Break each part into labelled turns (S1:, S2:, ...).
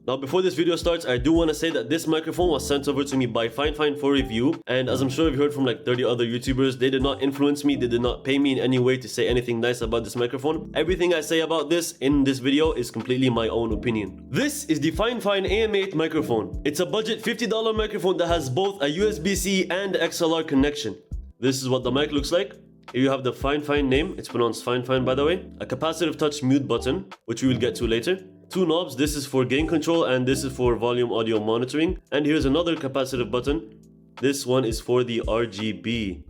S1: Now before this video starts, I do want to say that this microphone was sent over to me by Fifine for review, and as I'm sure you've heard from like 30 other YouTubers, they did not influence me, they did not pay me in any way to say anything nice about this microphone. Everything I say about this in this video is completely my own opinion. This is the Fifine AM8 microphone. It's a budget $50 microphone that has both a USB-C and XLR connection. This is what the mic looks like. Here you have the Fifine name, it's pronounced Fifine by the way. A capacitive touch mute button, which we will get to later. Two knobs, this is for gain control and this is for volume audio monitoring. And here's another capacitive button. This one is for the RGB.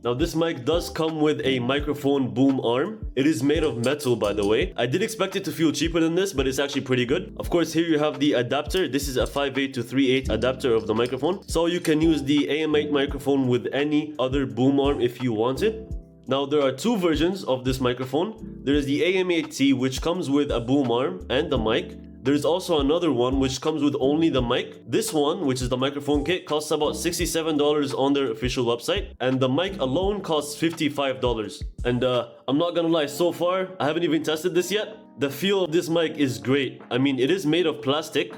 S1: Now this mic does come with a microphone boom arm. It is made of metal by the way. I did expect it to feel cheaper than this, but it's actually pretty good. Of course, here you have the adapter. This is a 5.8 to 3.8 adapter of the microphone. So you can use the AM8 microphone with any other boom arm if you want it. Now there are two versions of this microphone. There is the AM8T, which comes with a boom arm and the mic. There's also another one which comes with only the mic. This one, which is the microphone kit, costs about $67 on their official website, and the mic alone costs $55. And I'm not gonna lie, so far I haven't even tested this yet. The feel of this mic is great. I mean, it is made of plastic,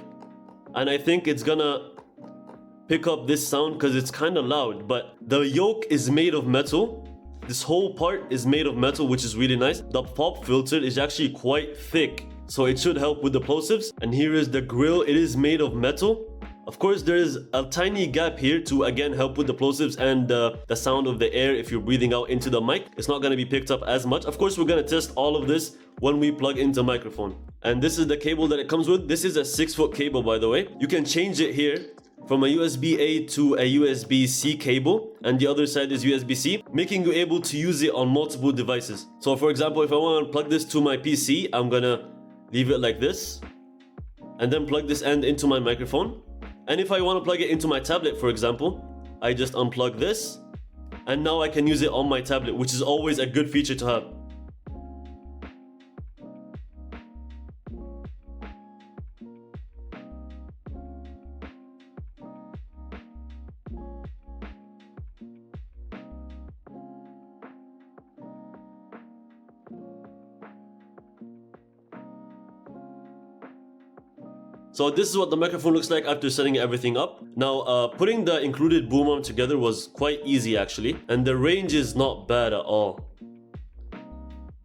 S1: and I think it's gonna pick up this sound because it's kind of loud, but the yoke is made of metal. This whole part is made of metal, which is really nice. The pop filter is actually quite thick, so it should help with the plosives. And here is the grill. It is made of metal. Of course, there is a tiny gap here to again help with the plosives and the sound of the air if you're breathing out into the mic. It's not going to be picked up as much. Of course, we're going to test all of this when we plug into microphone. And this is the cable that it comes with. This is a 6-foot cable, by the way. You can change it here from a USB-A to a USB-C cable, and the other side is USB-C, making you able to use it on multiple devices. So for example, if I want to plug this to my PC, I'm gonna leave it like this, and then plug this end into my microphone. And if I want to plug it into my tablet, for example, I just unplug this, and now I can use it on my tablet, which is always a good feature to have. So this is what the microphone looks like after setting everything up. Now, putting the included boom arm together was quite easy actually, and the range is not bad at all.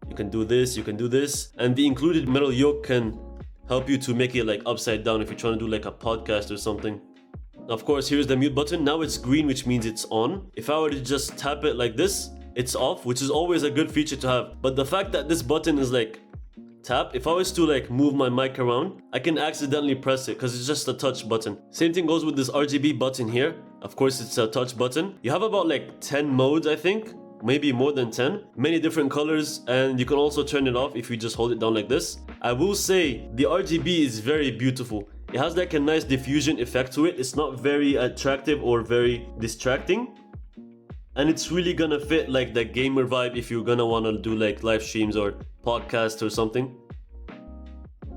S1: You can do this, you can do this, and the included metal yoke can help you to make it like upside down if you're trying to do like a podcast or something. Of course, here's the mute button. Now it's green, which means it's on. If I were to just tap it like this, it's off, which is always a good feature to have. But the fact that this button is like tap, if I was to like move my mic around, I can accidentally press it because it's just a touch button. Same thing goes with this RGB button here. Of course, it's a touch button. You have about like 10 modes, I think, maybe more than 10, many different colors, and you can also turn it off if you just hold it down like this. I will say the RGB is very beautiful. It has like a nice diffusion effect to it. It's not very attractive or very distracting, and it's really gonna fit like the gamer vibe if you're gonna want to do like live streams or podcasts or something.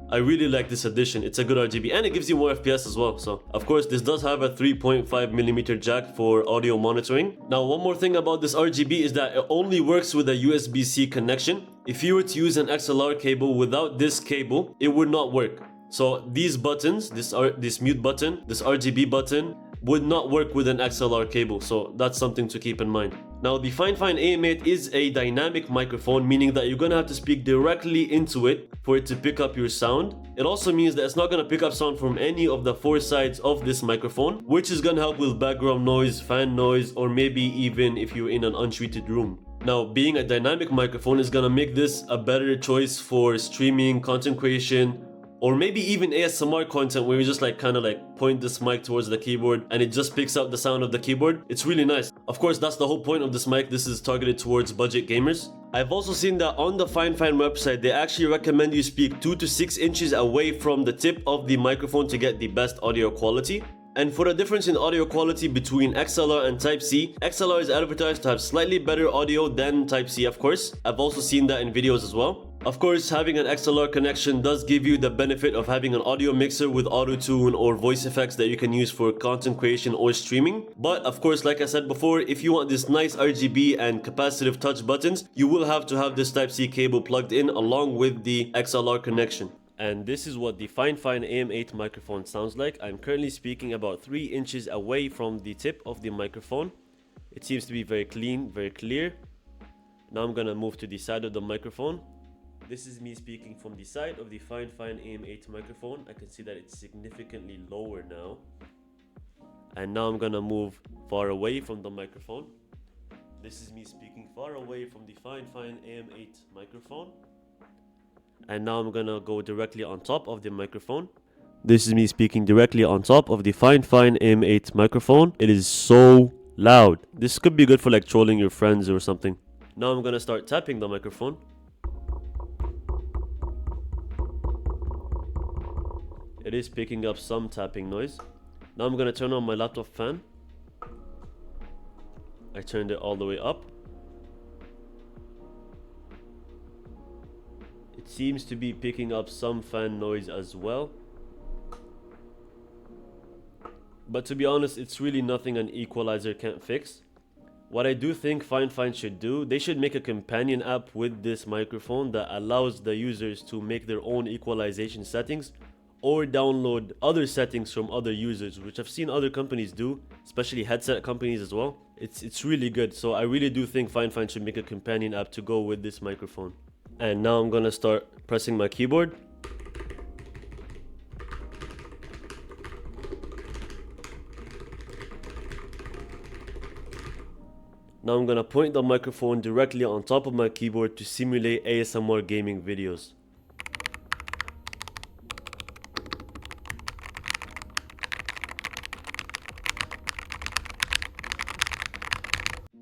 S1: I really like this addition. It's a good RGB and it gives you more FPS as well. So of course this does have a 3.5mm jack for audio monitoring. Now one more thing about this RGB is that it only works with a USB-C connection. If you were to use an XLR cable without this cable, it would not work. So these buttons, this mute button, this RGB button, would not work with an XLR cable, so that's something to keep in mind. Now the Fifine AM8 is a dynamic microphone, meaning that you're gonna have to speak directly into it for it to pick up your sound. It also means that it's not gonna pick up sound from any of the 4 sides of this microphone, which is gonna help with background noise, fan noise, or maybe even if you're in an untreated room. Now, being a dynamic microphone is gonna make this a better choice for streaming, content creation, or maybe even ASMR content where you just like kind of like point this mic towards the keyboard and it just picks up the sound of the keyboard. It's really nice. Of course, that's the whole point of this mic. This is targeted towards budget gamers. I've also seen that on the Fifine website, they actually recommend you speak 2 to 6 inches away from the tip of the microphone to get the best audio quality. And for the difference in audio quality between XLR and Type-C, XLR is advertised to have slightly better audio than Type-C, of course. I've also seen that in videos as well. Of course, having an XLR connection does give you the benefit of having an audio mixer with auto-tune or voice effects that you can use for content creation or streaming. But of course, like I said before, if you want this nice RGB and capacitive touch buttons, you will have to have this Type-C cable plugged in along with the XLR connection. And this is what the Fifine AM8 microphone sounds like. I'm currently speaking about 3 inches away from the tip of the microphone. It seems to be very clean, very clear. Now I'm gonna move to the side of the microphone. This is me speaking from the side of the Fifine AM8 microphone. I can see that it's significantly lower now. And now I'm gonna move far away from the microphone. This is me speaking far away from the Fifine AM8 microphone. And now I'm gonna go directly on top of the microphone. This is me speaking directly on top of the Fifine AM8 microphone. It is so loud. This could be good for like trolling your friends or something. Now I'm gonna start tapping the microphone. It is picking up some tapping noise. Now I'm gonna turn on my laptop fan. I turned it all the way up. It seems to be picking up some fan noise as well. But to be honest, it's really nothing an equalizer can't fix. What I do think Fifine should do, they should make a companion app with this microphone that allows the users to make their own equalization settings or download other settings from other users, which I've seen other companies do, especially headset companies as well. It's really good. So I really do think Fifine should make a companion app to go with this microphone. And now I'm gonna start pressing my keyboard. Now I'm gonna point the microphone directly on top of my keyboard to simulate ASMR gaming videos.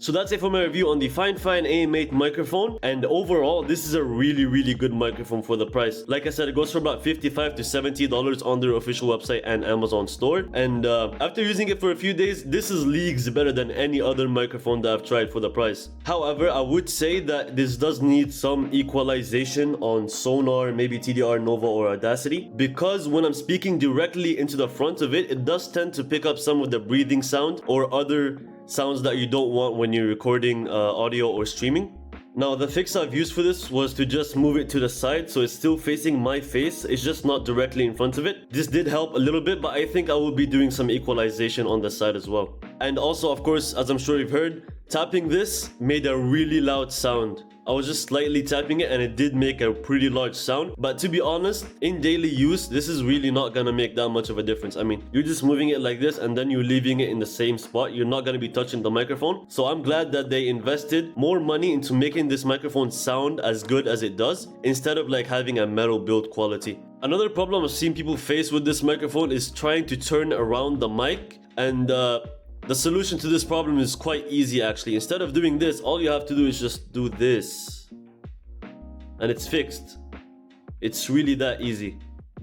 S1: So that's it for my review on the Fifine AM8 microphone, and overall this is a really good microphone for the price. Like I said, it goes for about $55 to $70 on their official website and Amazon store, and after using it for a few days, this is leagues better than any other microphone that I've tried for the price. However, I would say that this does need some equalization on Sonar, maybe TDR, Nova, or Audacity, because when I'm speaking directly into the front of it, it does tend to pick up some of the breathing sound or other sounds that you don't want when you're recording audio or streaming. Now the fix I've used for this was to just move it to the side so it's still facing my face, it's just not directly in front of it. This did help a little bit, but I think I will be doing some equalization on the side as well. And also, of course, as I'm sure you've heard, tapping this made a really loud sound. I was just slightly tapping it and it did make a pretty large sound. But to be honest, in daily use, this is really not gonna make that much of a difference. I mean, you're just moving it like this and then you're leaving it in the same spot. You're not gonna be touching the microphone. So I'm glad that they invested more money into making this microphone sound as good as it does, instead of like having a metal build quality. Another problem I've seen people face with this microphone is trying to turn around the mic, and the solution to this problem is quite easy actually. Instead of doing this, all you have to do is just do this. And it's fixed. It's really that easy.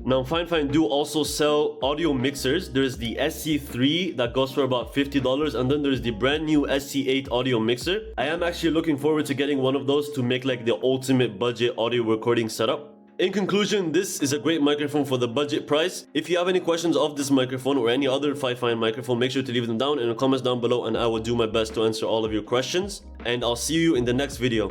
S1: Now Fifine do also sell audio mixers. There's the SC3 that goes for about $50, and then there's the brand new SC8 audio mixer. I am actually looking forward to getting one of those to make like the ultimate budget audio recording setup. In conclusion, this is a great microphone for the budget price. If you have any questions of this microphone or any other Fifine microphone, make sure to leave them down in the comments down below and I will do my best to answer all of your questions. And I'll see you in the next video.